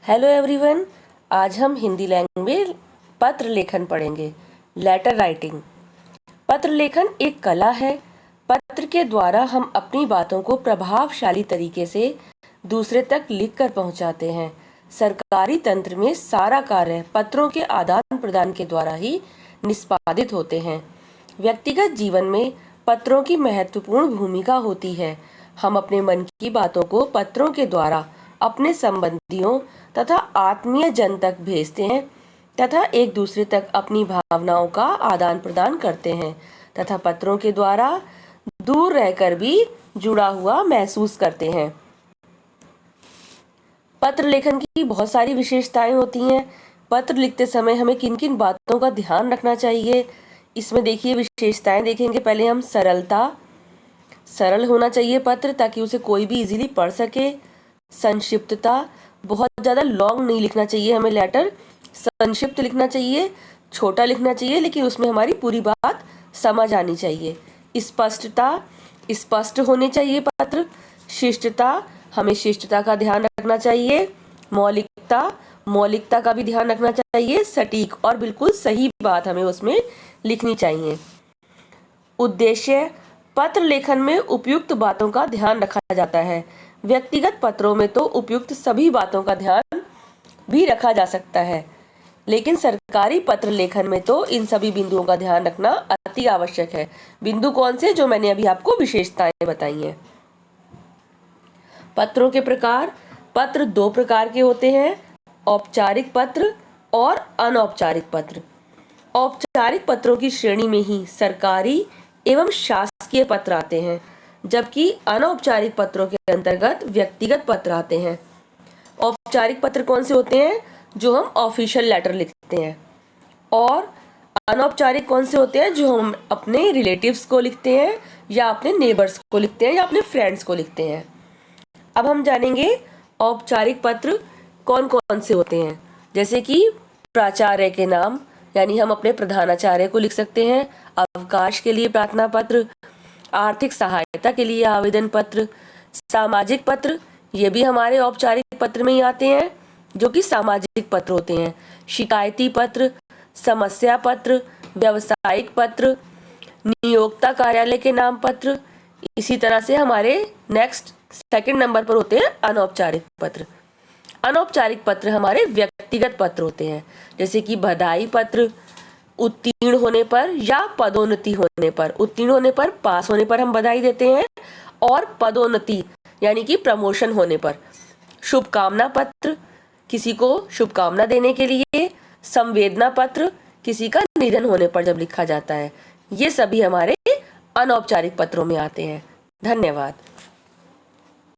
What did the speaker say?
Hello everyone. आज हम Hindi language पत्र लेखन पढ़ेंगे। Letter writing. पत्र लेखन एक कला है। पत्र के द्वारा हम अपनी बातों को प्रभावशाली तरीके से दूसरे तक लिखकर पहुंचाते हैं। सरकारी तंत्र में सारा कार्य पत्रों के आदान प्रदान के द्वारा ही निष्पादित होते हैं। व्यक्तिगत जीवन में पत्रों की महत्वपूर्ण भूमिका होती है। हम अपने मन की बातों को पत्रों के द्वारा अपने संबंधियों तथा आत्मीय जन तक भेजते हैं तथा एक दूसरे तक अपनी भावनाओं का आदान प्रदान करते हैं तथा पत्रों के द्वारा दूर रहकर भी जुड़ा हुआ महसूस करते हैं। पत्र लेखन की बहुत सारी विशेषताएं होती हैं। पत्र लिखते समय हमें किन किन बातों का ध्यान रखना चाहिए, इसमें देखिए विशेषताएं देखेंगे। पहले हम सरल होना चाहिए पत्र, ताकि उसे कोई भी इजीली पढ़ सके। संक्षिप्तता, बहुत ज़्यादा लॉन्ग नहीं लिखना चाहिए हमें लेटर, संक्षिप्त लिखना चाहिए, छोटा लिखना चाहिए, लेकिन उसमें हमारी पूरी बात समझ आनी चाहिए। स्पष्टता, स्पष्ट होने चाहिए पत्र। शिष्टता, हमें शिष्टता का ध्यान रखना चाहिए। मौलिकता, मौलिकता का भी ध्यान रखना चाहिए। सटीक और बिल्कुल सही बात हमें उसमें लिखनी चाहिए। उद्देश्य, पत्र लेखन में उपयुक्त बातों का ध्यान रखा जाता है। व्यक्तिगत पत्रों में तो उपयुक्त सभी बातों का ध्यान भी रखा जा सकता है, लेकिन सरकारी पत्र लेखन में तो इन सभी बिंदुओं का ध्यान रखना अति आवश्यक है। बिंदु कौन से? जो मैंने अभी आपको विशेषताएं बताई हैं। पत्रों के प्रकार। पत्र दो प्रकार के होते हैं, औपचारिक पत्र और अनौपचारिक पत्र। औपचारिक पत्रों की श्रेणी में ही सरकारी एवं शासकीय पत्र आते हैं, जबकि अनौपचारिक पत्रों के अंतर्गत व्यक्तिगत पत्र आते हैं। औपचारिक पत्र कौन से होते हैं? जो हम ऑफिशियल लेटर लिखते हैं। और अनौपचारिक कौन से होते हैं? जो हम अपने रिलेटिव्स को लिखते हैं या अपने नेबर्स को लिखते हैं या अपने फ्रेंड्स को लिखते हैं। अब हम जानेंगे औपचारिक पत्र कौन कौन से होते हैं। जैसे कि प्राचार्य के नाम, यानी हम अपने प्रधानाचार्य को लिख सकते हैं। अवकाश के लिए प्रार्थना पत्र, आर्थिक सहायता के लिए आवेदन पत्र। सामाजिक पत्र, ये भी हमारे औपचारिक पत्र में ही आते हैं, जो कि सामाजिक पत्र होते हैं। शिकायती पत्र, समस्या पत्र, व्यावसायिक पत्र, नियोक्ता कार्यालय के नाम पत्र। इसी तरह से हमारे नेक्स्ट सेकंड नंबर पर होते हैं अनौपचारिक पत्र। अनौपचारिक पत्र हमारे व्यक्तिगत पत्र होते हैं, जैसे कि बधाई पत्र, उत्तीर्ण होने पर या पदोन्नति होने पर। उत्तीर्ण होने पर, पास होने पर हम बधाई देते हैं, और पदोन्नति यानी कि प्रमोशन होने पर। शुभकामना पत्र, किसी को शुभकामना देने के लिए। संवेदना पत्र, किसी का निधन होने पर जब लिखा जाता है। ये सभी हमारे अनौपचारिक पत्रों में आते हैं। धन्यवाद।